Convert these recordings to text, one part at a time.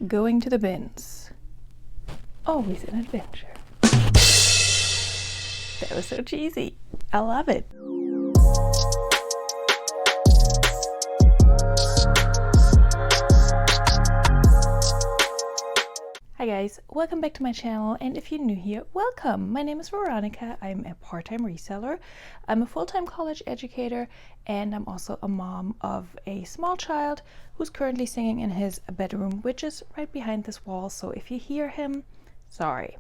Going to the bins. Always an adventure. That was so cheesy. I love it. Hi guys, welcome back to my channel, and if you're new here, welcome! My name is Veronika. I'm a part-time reseller. I'm a full-time college educator, and I'm also a mom of a small child who's currently singing in his bedroom, which is right behind this wall, so if you hear him, sorry.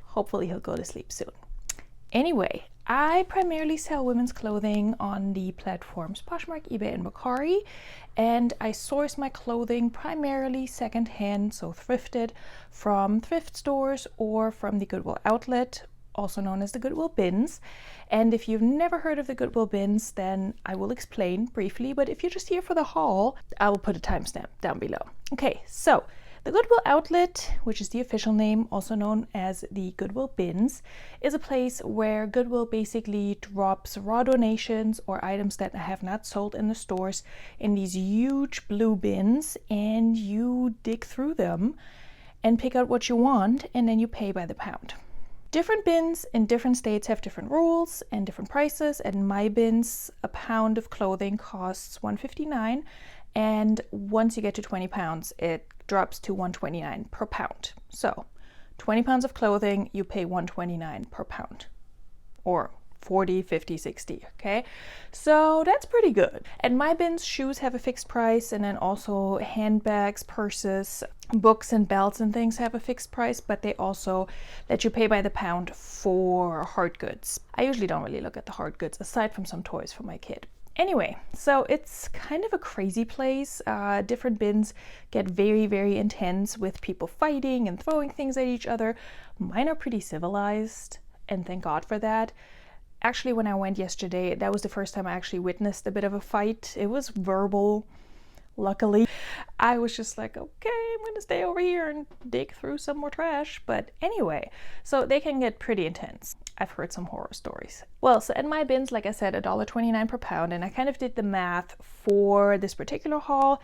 Hopefully he'll go to sleep soon. Anyway, I primarily sell women's clothing on the platforms Poshmark, eBay, and Mercari, and I source my clothing primarily secondhand, so thrifted, from thrift stores or from the Goodwill Outlet, also known as the Goodwill Bins. And if you've never heard of the Goodwill Bins, then I will explain briefly, but if you're just here for the haul, I will put a timestamp down below. Okay, so the Goodwill Outlet, which is the official name, also known as the Goodwill Bins, is a place where Goodwill basically drops raw donations or items that have not sold in the stores in these huge blue bins, and you dig through them and pick out what you want, and then you pay by the pound. Different bins in different states have different rules and different prices. At my bins, a pound of clothing costs $1.59, and once you get to 20 pounds, it drops to $1.29 per pound. So 20 pounds of clothing, you pay $1.29 per pound, or 40, 50, 60, okay? So that's pretty good. At my bins, shoes have a fixed price, and then also handbags, purses, books and belts and things have a fixed price, but they also let you pay by the pound for hard goods. I usually don't really look at the hard goods, aside from some toys for my kid. Anyway, so it's kind of a crazy place. Different bins get very, very intense with people fighting and throwing things at each other. Mine are pretty civilized, and thank God for that. Actually, when I went yesterday, that was the first time I actually witnessed a bit of a fight. It was verbal, luckily. I was just like, okay, I'm gonna stay over here and dig through some more trash. But anyway, so they can get pretty intense. I've heard some horror stories. Well, so at my bins, like I said, $1.29 per pound, and I kind of did the math for this particular haul,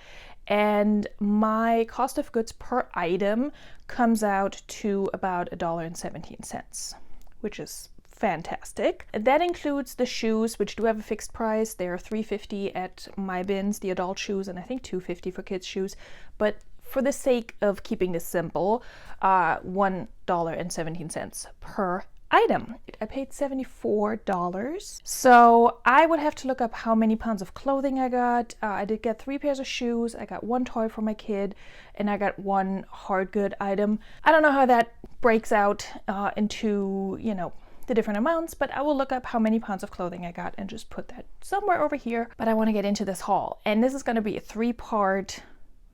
and my cost of goods per item comes out to about $1.17, which is fantastic. That includes the shoes, which do have a fixed price. They are $3.50 at my bins, the adult shoes, and I think $2.50 for kids' shoes. But for the sake of keeping this simple, $1.17 per item. I paid $74. So I would have to look up how many pounds of clothing I got. I did get 3 pairs of shoes. I got 1 toy for my kid, and I got 1 hard good item. I don't know how that breaks out into, you know, the different amounts, but I will look up how many pounds of clothing I got and just put that somewhere over here. But I want to get into this haul, and this is going to be a 3-part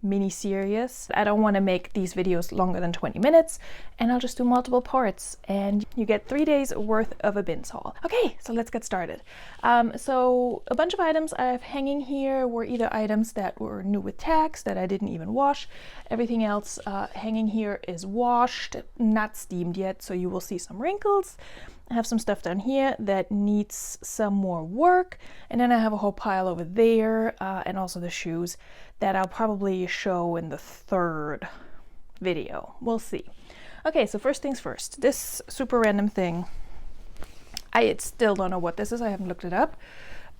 mini series. I don't want to make these videos longer than 20 minutes, and I'll just do multiple parts, and you get 3 days worth of a bins haul. Okay, so let's get started. So a bunch of items I have hanging here were either items that were new with tags that I didn't even wash. Everything else hanging here is washed, not steamed yet, so you will see some wrinkles. I have some stuff down here that needs some more work, and then I have a whole pile over there, and also the shoes that I'll probably show in the 3rd video. We'll see. Okay, so first things first. This super random thing, I still don't know what this is. I haven't looked it up,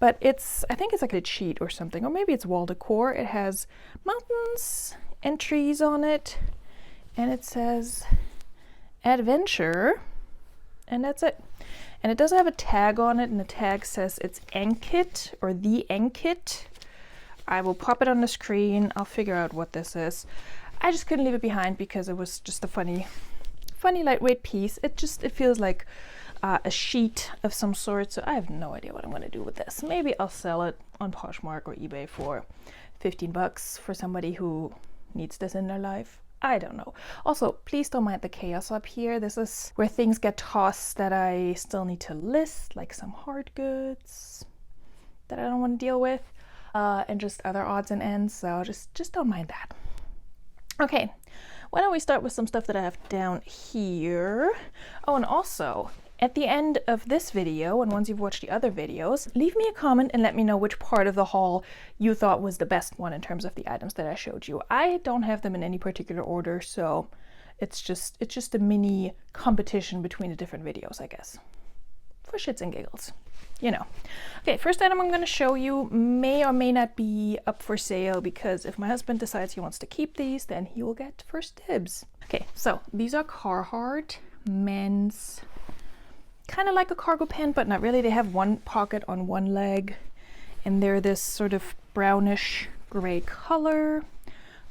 but I think it's like a sheet or something, or maybe it's wall decor. It has mountains and trees on it, and it says adventure, and that's it. And it does have a tag on it, and the tag says it's Ankit, or the Ankit. I will pop it on the screen. I'll figure out what this is. I just couldn't leave it behind because it was just a funny lightweight piece. It feels like a sheet of some sort, so I have no idea what I'm going to do with this. Maybe I'll sell it on Poshmark or eBay for 15 bucks for somebody who needs this in their life. I don't know. Also, please don't mind the chaos up here. This is where things get tossed that I still need to list, like some hard goods that I don't want to deal with, and just other odds and ends, so just don't mind that. Okay, why don't we start with some stuff that I have down here. Oh, and also, At the end of this video, and once you've watched the other videos, leave me a comment and let me know which part of the haul you thought was the best one in terms of the items that I showed you. I don't have them in any particular order, so it's just a mini competition between the different videos, I guess. For shits and giggles, you know. Okay, first item I'm going to show you may or may not be up for sale, because if my husband decides he wants to keep these, then he will get first dibs. Okay, so these are Carhartt men's, kind of like a cargo pant, but not really. They have one pocket on one leg, and they're this sort of brownish gray color.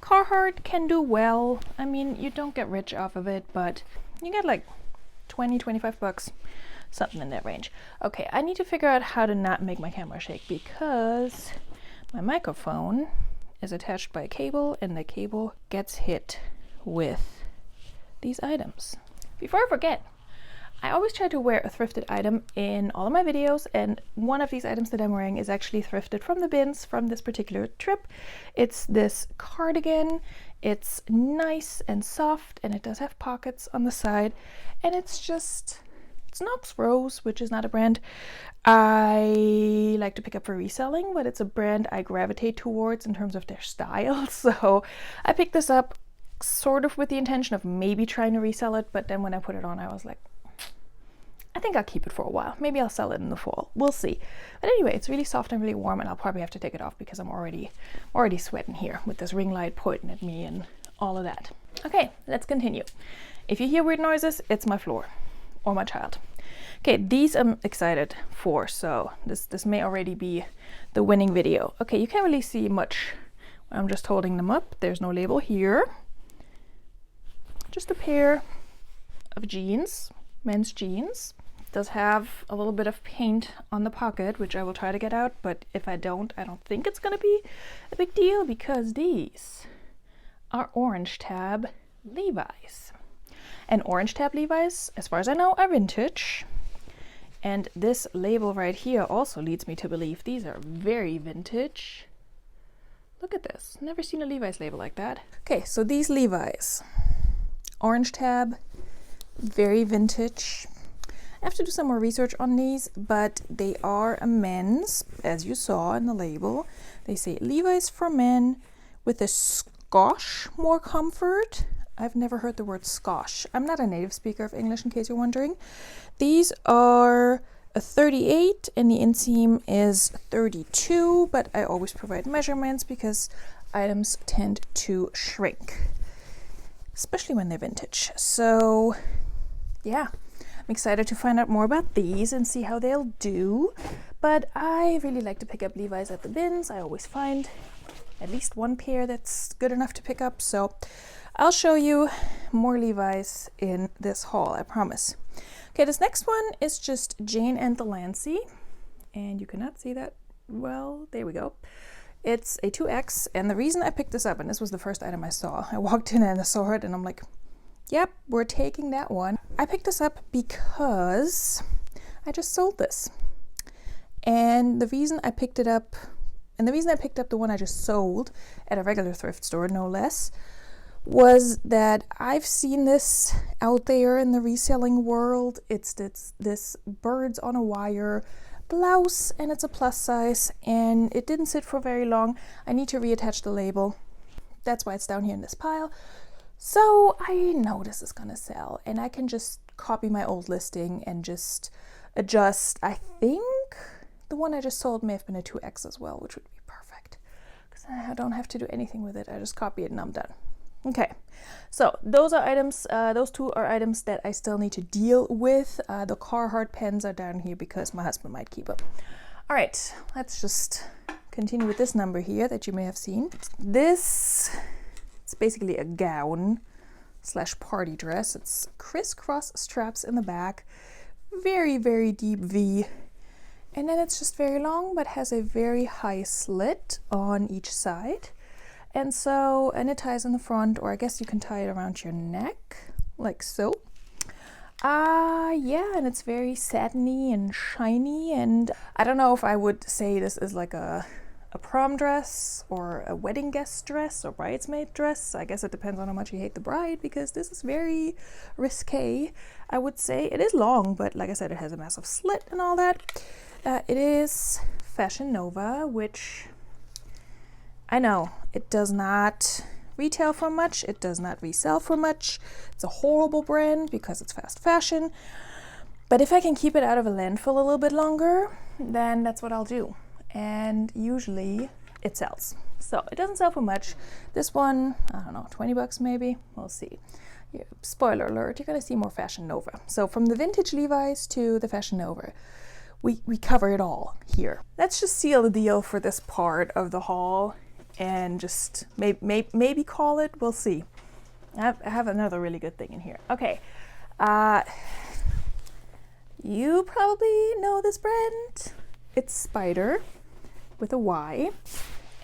Carhartt can do well. I mean, you don't get rich off of it, but you get like 20-25 bucks, something in that range. Okay, I need to figure out how to not make my camera shake, because my microphone is attached by a cable, and the cable gets hit with these items. Before I forget, I always try to wear a thrifted item in all of my videos, and one of these items that I'm wearing is actually thrifted from the bins from this particular trip. It's this cardigan. It's nice and soft, and it does have pockets on the side, and it's Knox Rose, which is not a brand I like to pick up for reselling, but it's a brand I gravitate towards in terms of their style. So I picked this up sort of with the intention of maybe trying to resell it, but then when I put it on, I was like, I think I'll keep it for a while. Maybe I'll sell it in the fall. We'll see. But anyway, it's really soft and really warm, and I'll probably have to take it off because I'm already sweating here with this ring light pointing at me and all of that. Okay, let's continue. If you hear weird noises, it's my floor or my child. Okay, these I'm excited for, so this may already be the winning video. Okay, you can't really see much. I'm just holding them up. There's no label here. Just a pair of jeans, men's jeans. Does have a little bit of paint on the pocket, which I will try to get out, but if I don't think it's gonna be a big deal, because these are orange tab Levi's. And orange tab Levi's, as far as I know, are vintage. And this label right here also leads me to believe these are very vintage. Look at this, never seen a Levi's label like that. Okay, so these Levi's, orange tab, very vintage. I have to do some more research on these, but they are a men's, as you saw in the label. They say Levi's for men with a skosh more comfort. I've never heard the word skosh. I'm not a native speaker of English, in case you're wondering. These are a 38 and the inseam is 32, but I always provide measurements because items tend to shrink, especially when they're vintage. So yeah, I'm excited to find out more about these and see how they'll do. But I really like to pick up Levi's at the bins. I always find at least one pair that's good enough to pick up. So I'll show you more Levi's in this haul, I promise. Okay, this next one is just Jane and the Lancey. And you cannot see that well. There we go. It's a 2X. And the reason I picked this up, and this was the first item I saw, I walked in and I saw it and I'm like, yep, we're taking that one. I picked this up because I just sold this. And the reason I picked it up, and the reason I picked up the one I just sold at a regular thrift store, no less, was that I've seen this out there in the reselling world. It's this birds on a wire blouse, and it's a plus size, and it didn't sit for very long. I need to reattach the label. That's why it's down here in this pile. So I know this is gonna sell, and I can just copy my old listing and just adjust. I think the one I just sold may have been a 2X as well, which would be perfect, because I don't have to do anything with it. I just copy it and I'm done. Okay, so those are items, those two are items that I still need to deal with. The Carhartt pens are down here because my husband might keep them. All right, let's just continue with this number here that you may have seen. It's basically a gown / party dress. It's crisscross straps in the back, very, very deep V. And then it's just very long, but has a very high slit on each side. And it ties in the front, or I guess you can tie it around your neck, like so. Yeah, and it's very satiny and shiny, and I don't know if I would say this is like a a prom dress or a wedding guest dress or bridesmaid dress. I guess it depends on how much you hate the bride, because this is very risque, I would say. It is long, but like I said, it has a massive slit and all that. It is Fashion Nova, which I know it does not retail for much. It does not resell for much. It's a horrible brand because it's fast fashion. But if I can keep it out of a landfill a little bit longer, then that's what I'll do. And usually it sells. So it doesn't sell for much. This one, I don't know, 20 bucks maybe. We'll see. Yeah, spoiler alert, you're gonna see more Fashion Nova. So from the vintage Levi's to the Fashion Nova, we cover it all here. Let's just seal the deal for this part of the haul and just maybe call it. We'll see. I have another really good thing in here. Okay. You probably know this brand. It's Spider with a Y.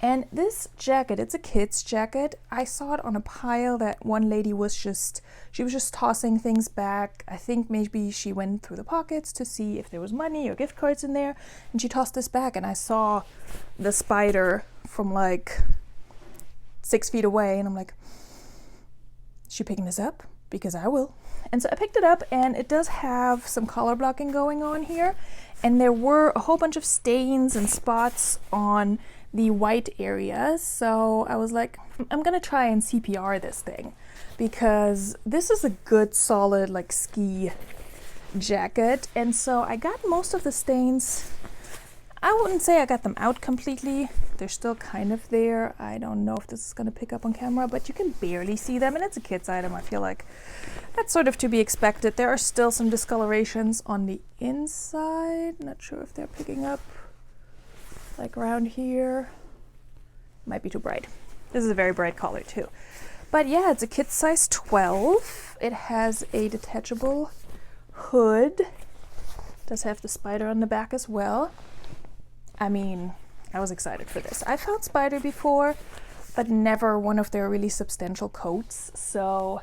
And this jacket, it's a kid's jacket. I saw it on a pile that one lady was just tossing things back. I think maybe she went through the pockets to see if there was money or gift cards in there, and she tossed this back, and I saw the Spider from like 6 feet away, and I'm like, is she picking this up? Because I will. And so I picked it up, and it does have some color blocking going on here, and there were a whole bunch of stains and spots on the white areas. So I was like, I'm gonna try and CPR this thing, because this is a good solid like ski jacket. And so I got most of the stains. I wouldn't say I got them out completely. They're still kind of there. I don't know if this is gonna pick up on camera, but you can barely see them, and it's a kid's item. I feel like that's sort of to be expected. There are still some discolorations on the inside. Not sure if they're picking up. Like around here. Might be too bright. This is a very bright color too. But yeah, it's a kid size 12. It has a detachable hood. Does have the Spider on the back as well. I mean, I was excited for this. I found Spider before, but never one of their really substantial coats. So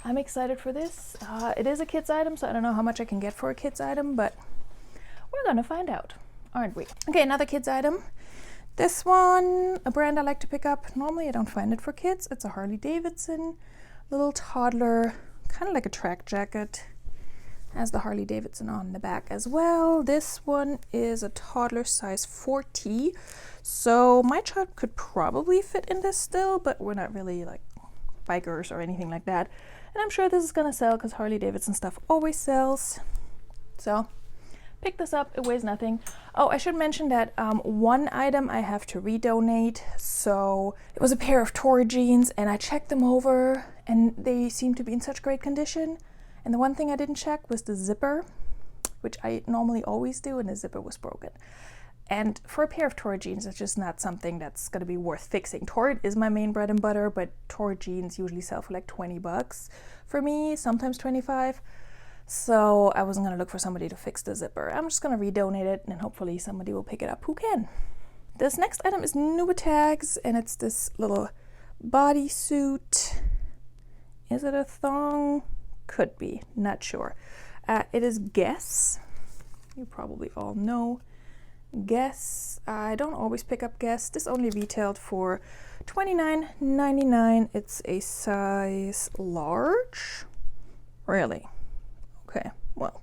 I'm excited for this. It is a kid's item, so I don't know how much I can get for a kid's item, but we're gonna find out, aren't we? Okay, another kid's item. This one, a brand I like to pick up. Normally I don't find it for kids. It's a Harley Davidson little toddler, kind of like a track jacket. Has the Harley Davidson on the back as well. This one is a toddler size 40. So my child could probably fit in this still, but we're not really like bikers or anything like that. And I'm sure this is gonna sell because Harley Davidson stuff always sells. So pick this up, it weighs nothing. Oh, I should mention that one item I have to redonate. So it was a pair of Tory jeans, and I checked them over and they seem to be in such great condition. And the one thing I didn't check was the zipper, which I normally always do, and the zipper was broken. And for a pair of Tory jeans, it's just not something that's gonna be worth fixing. Tory is my main bread and butter, but Tory jeans usually sell for like 20 bucks for me, sometimes 25. So I wasn't gonna look for somebody to fix the zipper. I'm just gonna redonate it, and hopefully somebody will pick it up who can. This next item is new tags, and it's this little bodysuit. Is it a thong? Could be, not sure. It is Guess. You probably all know Guess. I don't always pick up Guess. This only retailed for $29.99. It's a size large. Really? Okay, well,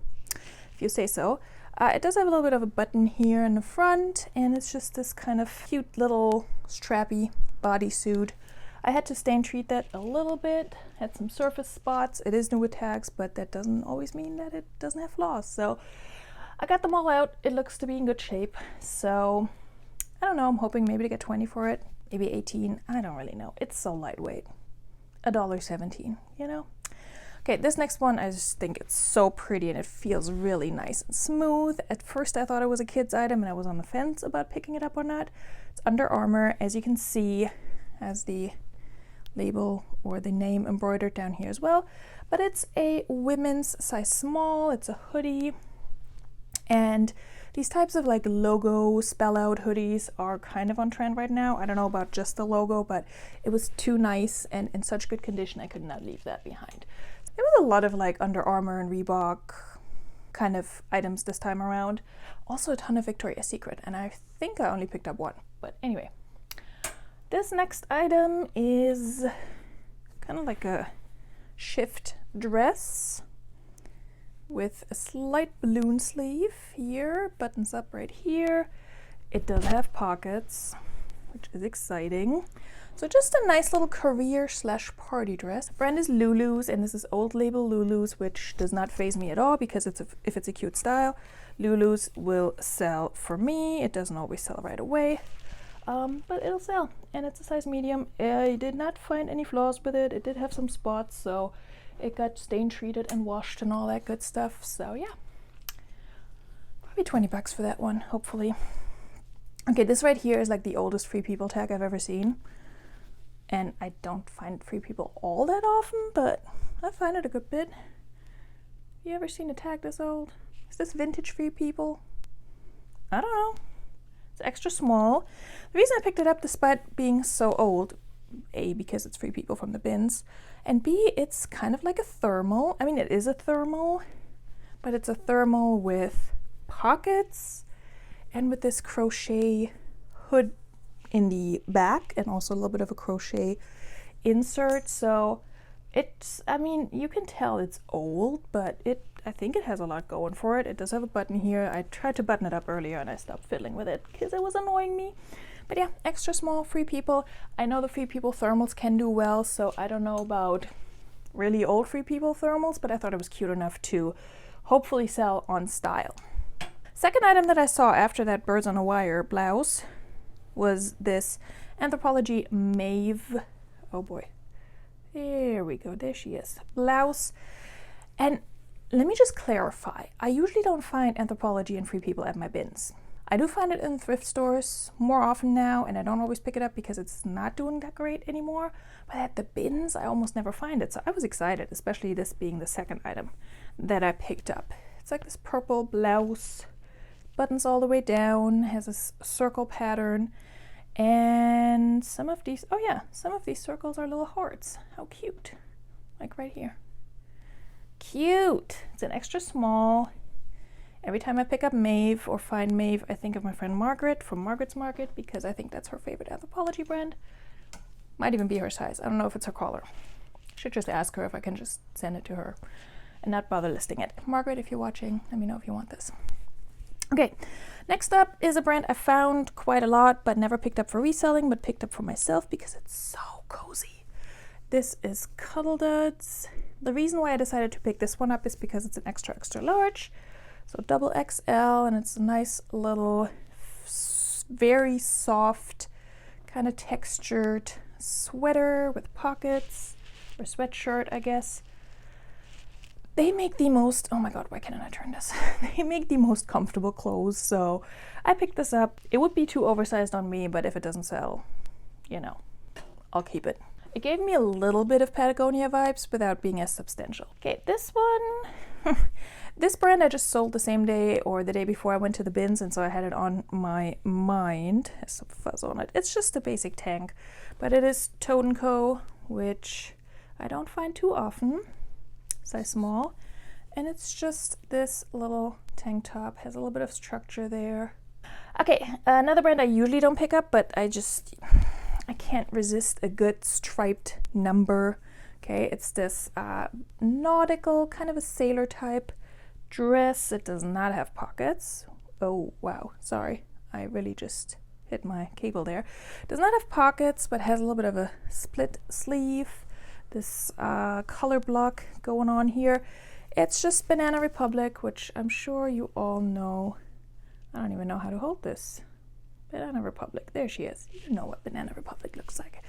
if you say so. It does have a little bit of a button here in the front, and it's just this kind of cute little strappy bodysuit. I had to stain treat that a little bit, had some surface spots. It is new with tags, but that doesn't always mean that it doesn't have flaws. So I got them all out. It looks to be in good shape. So I don't know, I'm hoping maybe to get 20 for it, maybe 18. I don't really know. It's so lightweight. $1.17, you know? Okay, this next one, I just think it's so pretty and it feels really nice and smooth. At first I thought it was a kid's item and I was on the fence about picking it up or not. It's Under Armour. As you can see, has the label or the name embroidered down here as well, but it's a women's size small. It's a hoodie, and these types of like logo spell out hoodies are kind of on trend right now. I don't know about just the logo, but it was too nice and in such good condition I could not leave that behind. There was a lot of like Under Armour and Reebok kind of items this time around. Also a ton of Victoria's Secret, and I think I only picked up one. But anyway, this next item is kind of like a shift dress with a slight balloon sleeve here, buttons up right here. It does have pockets, which is exciting. So just a nice little career / party dress. Brand is Lulu's, and this is old label Lulu's, which does not faze me at all because if it's a cute style, Lulu's will sell for me. It doesn't always sell right away, but it'll sell, and it's a size medium. I did not find any flaws with it. It did have some spots, so it got stain treated and washed and all that good stuff. So yeah, probably 20 bucks for that one, hopefully. Okay, this right here is like the oldest Free People tag I've ever seen. And I don't find Free People all that often, but I find it a good bit. You ever seen a tag this old? Is this vintage Free People? I don't know. It's extra small. The reason I picked it up despite being so old, A, because it's Free People from the bins, and B, it's kind of like a thermal. I mean, it is a thermal, but it's a thermal with pockets and with this crochet hood in the back, and also a little bit of a crochet insert. So it's, I mean, you can tell it's old, but I think it has a lot going for it. It does have a button here. I tried to button it up earlier and I stopped fiddling with it because it was annoying me. But yeah, extra small Free People. I know the Free People thermals can do well, so I don't know about really old Free People thermals, but I thought it was cute enough to hopefully sell on style. Second item that I saw after that Birds on a Wire blouse was this Anthropologie Maeve, oh boy, there we go, there she is, blouse. And let me just clarify, I usually don't find Anthropologie and Free People at my bins. I do find it in thrift stores more often now, and I don't always pick it up because it's not doing that great anymore. But at the bins, I almost never find it. So I was excited, especially this being the second item that I picked up. It's like this purple blouse, buttons all the way down, has a circle pattern, and some of these, oh yeah, some of these circles are little hearts. How cute. Like right here. Cute. It's an extra small. Every time I pick up Maeve or find Maeve, I think of my friend Margaret from Margaret's Market because I think that's her favorite Anthropologie brand. Might even be her size. I don't know if it's her color. Should just ask her if I can just send it to her and not bother listing it. Margaret, if you're watching, let me know if you want this. Okay, next up is a brand I found quite a lot but never picked up for reselling, but picked up for myself because it's so cozy. This is Cuddle Duds. The reason why I decided to pick this one up is because it's an extra large. So double XL, and it's a nice little, very soft, kind of textured sweater with pockets, or sweatshirt, I guess. They make the most, oh my god, why can't I turn this? They make the most comfortable clothes, so I picked this up. It would be too oversized on me, but if it doesn't sell, you know, I'll keep it. It gave me a little bit of Patagonia vibes without being as substantial. Okay, this one, this brand I just sold the same day or the day before I went to the bins, and so I had it on my mind. It has some fuzz on it. It's just a basic tank, but it is Toad & Co., which I don't find too often. Size small, and it's just this little tank top. Has a little bit of structure there. Okay, another brand I usually don't pick up, but I can't resist a good striped number. Okay, it's this nautical, kind of a sailor type dress. It does not have pockets. Oh wow, sorry, I really just hit my cable there. It does not have pockets, but has a little bit of a split sleeve. This color block going on here. It's just Banana Republic, which I'm sure you all know. I don't even know how to hold this. Banana Republic, there she is. You know what Banana Republic looks like.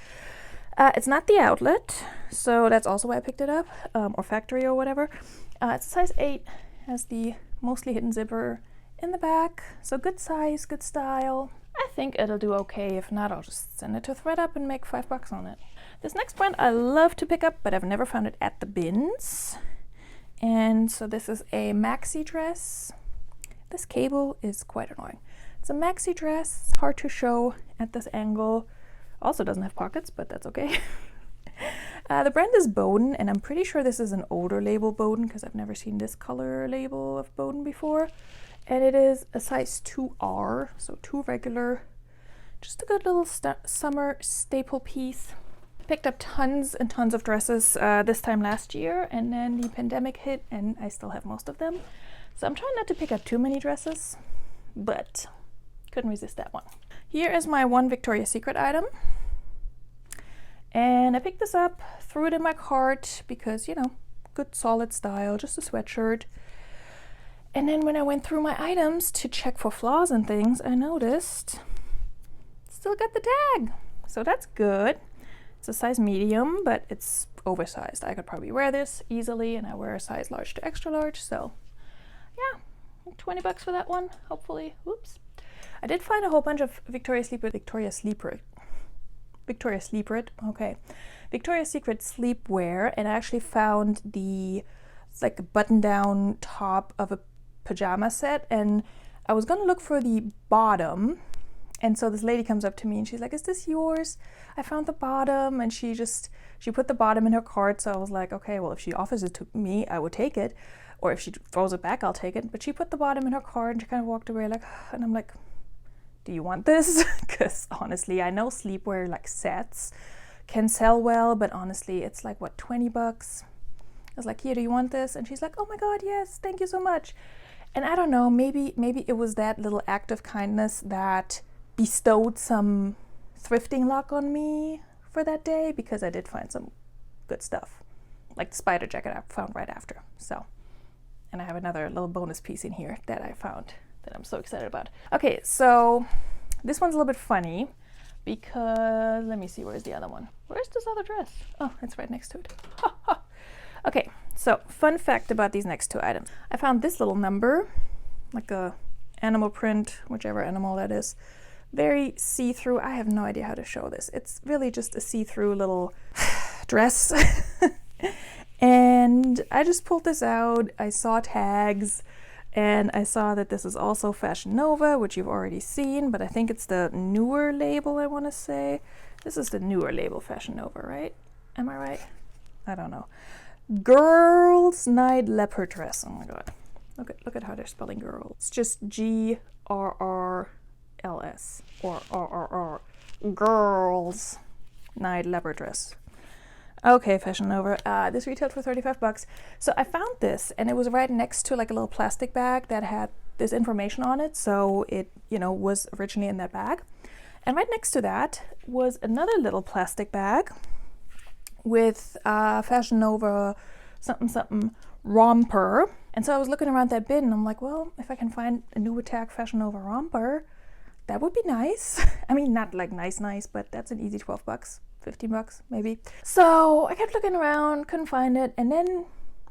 It's not the outlet, so that's also why I picked it up, or factory or whatever. It's a size 8, has the mostly hidden zipper in the back, so good size, good style. I think it'll do okay. If not, I'll just send it to ThredUp and make $5 on it. This next brand I love to pick up, but I've never found it at the bins. And so this is a Maxi Dress. This cable is quite annoying. It's a Maxi Dress, hard to show at this angle. Also doesn't have pockets, but that's okay. The brand is Bowden, and I'm pretty sure this is an older label Bowden because I've never seen this color label of Bowden before. And it is a size 2R, so 2 regular, Just a good little summer staple piece. Picked up tons and tons of dresses this time last year, and then the pandemic hit and I still have most of them. So I'm trying not to pick up too many dresses, but couldn't resist that one. Here is my one Victoria's Secret item. And I picked this up, threw it in my cart because, you know, good solid style, just a sweatshirt. And then when I went through my items to check for flaws and things, I noticed still got the tag. So that's good. It's a size medium, but it's oversized. I could probably wear this easily, and I wear a size large to extra large, so yeah, 20 bucks for that one, hopefully. Whoops. I did find a whole bunch of Victoria's Secret sleepwear, and I actually found it's like a button-down top of a pajama set, and I was gonna look for the bottom. And so this lady comes up to me and she's like, is this yours? I found the bottom. And she put the bottom in her cart. So I was like, okay, well, if she offers it to me, I would take it. Or if she throws it back, I'll take it. But she put the bottom in her cart and she kind of walked away like, and I'm like, do you want this? Because honestly, I know sleepwear like sets can sell well, but honestly, it's like, what, 20 bucks? I was like, here, do you want this? And she's like, oh my God, yes, thank you so much. And I don't know, maybe it was that little act of kindness that bestowed some thrifting luck on me for that day, because I did find some good stuff, like the spider jacket I found right after. So, and I have another little bonus piece in here that I found that I'm so excited about. Okay, so this one's a little bit funny because, let me see, where's the other one? Where's this other dress? Oh, it's right next to it. Okay, so fun fact about these next two items. I found this little number, like a animal print, whichever animal that is. Very see-through. I have no idea how to show this. It's really just a see-through little dress. And I just pulled this out. I saw tags and I saw that this is also Fashion Nova, which you've already seen, but I think it's the newer label, I want to say. This is the newer label, Fashion Nova, right? Am I right? I don't know. Girls Night Leopard Dress. Oh my God. Look at how they're spelling girls. It's just GRRLS or RRR. Girls Night Leopard Dress. Okay, Fashion Nova. This retailed for 35 bucks. So I found this and it was right next to like a little plastic bag that had this information on it. So it, was originally in that bag. And right next to that was another little plastic bag with Fashion Nova something Romper. And so I was looking around that bin and I'm like, well, if I can find a new tag Fashion Nova Romper, that would be nice. I mean, not like nice, but that's an easy 12 bucks, 15 bucks maybe. So I kept looking around, couldn't find it. And then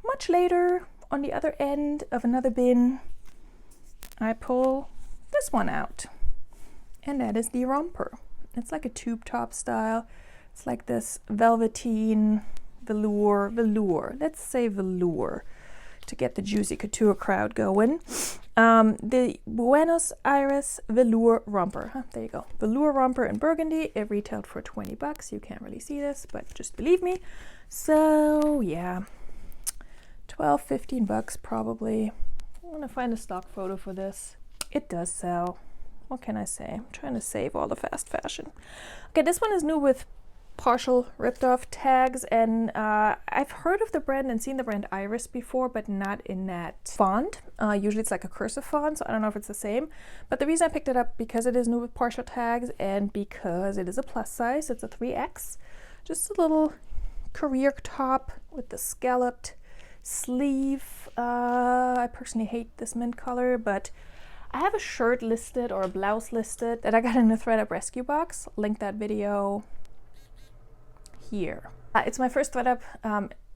much later, on the other end of another bin, I pull this one out. And that is the Romper. It's like a tube top style. It's like this velveteen velour. Let's say velour to get the juicy couture crowd going. The Buenos Aires Velour Romper. There you go. Velour Romper in burgundy. It retailed for 20 bucks. You can't really see this, but just believe me. So yeah, 12, 15 bucks probably. I'm gonna find a stock photo for this. It does sell. What can I say? I'm trying to save all the fast fashion. Okay, this one is new with partial ripped off tags, and I've heard of the brand and seen the brand Iris before, but not in that font. Usually it's like a cursive font, so I don't know if it's the same. But the reason I picked it up because it is new with partial tags and because it is a plus size. It's a 3X. Just a little career top with the scalloped sleeve. I personally hate this mint color, but I have a shirt listed or a blouse listed that I got in the ThredUp rescue box. Link that video here. It's my first ThredUp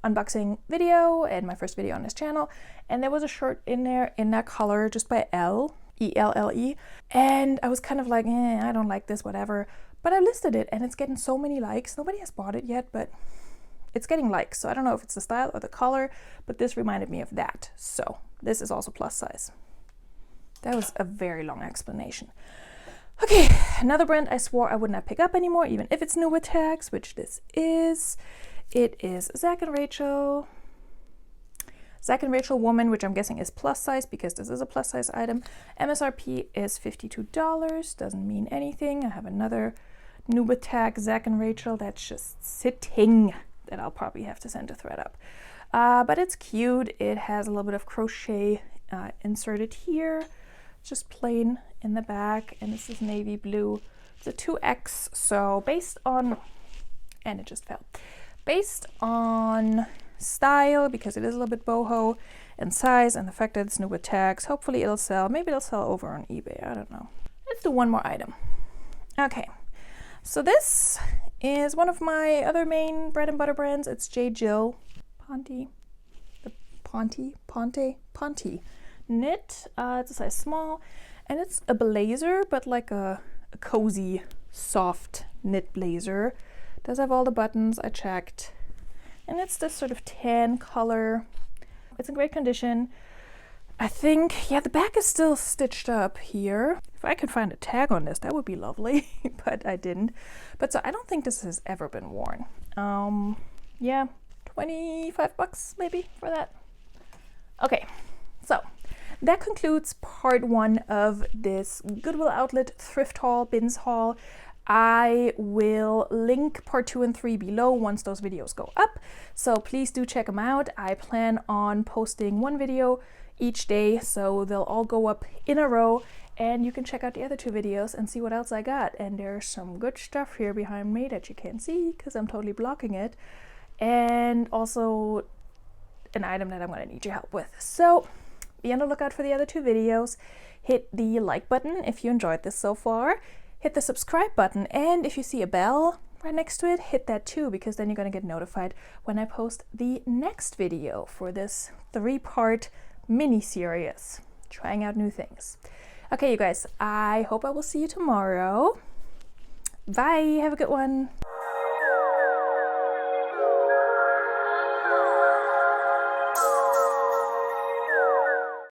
unboxing video and my first video on this channel, and there was a shirt in there in that color just by ELLE, and I was kind of like, I don't like this, whatever, but I listed it and it's getting so many likes. Nobody has bought it yet, but it's getting likes, so I don't know if it's the style or the color, but this reminded me of that. So this is also plus size. That was a very long explanation. Okay, another brand I swore I would not pick up anymore, even if it's new with tags, which this is. It is Zac & Rachel Zack and Rachel Woman, which I'm guessing is plus size because this is a plus size item. MSRP is $52. Doesn't mean anything. I have another Nubatag Zack and Rachel that's just sitting that I'll probably have to send to thread up. But it's cute. It has a little bit of crochet inserted here, just plain in the back, and this is navy blue. It's a 2X, so based on, and it just fell, based on style, because it is a little bit boho, and size, and the fact that it's new with tags, hopefully it'll sell. Maybe it'll sell over on eBay, I don't know. Let's do one more item. Okay, so this is one of my other main bread and butter brands. It's J. Jill Ponte knit. It's a size small, and it's a blazer, but like a cozy, soft knit blazer. It does have all the buttons, I checked, and it's this sort of tan color. It's in great condition. I think, yeah, the back is still stitched up here. If I could find a tag on this, that would be lovely, but I didn't. But so I don't think this has ever been worn. Yeah, $25 maybe for that. Okay, so that concludes part 1 of this Goodwill Outlet thrift haul, bins haul. I will link part 2 and 3 below once those videos go up, so please do check them out. I plan on posting 1 video each day, so they'll all go up in a row, and you can check out the other 2 videos and see what else I got. And there's some good stuff here behind me that you can't see because I'm totally blocking it, and also an item that I'm going to need your help with. So be on the lookout for the other 2 videos. Hit the like button if you enjoyed this so far. Hit the subscribe button, and if you see a bell right next to it, hit that too, because then you're going to get notified when I post the next video for this 3-part mini series, trying out new things. Okay, you guys, I hope I will see you tomorrow. Bye, have a good one.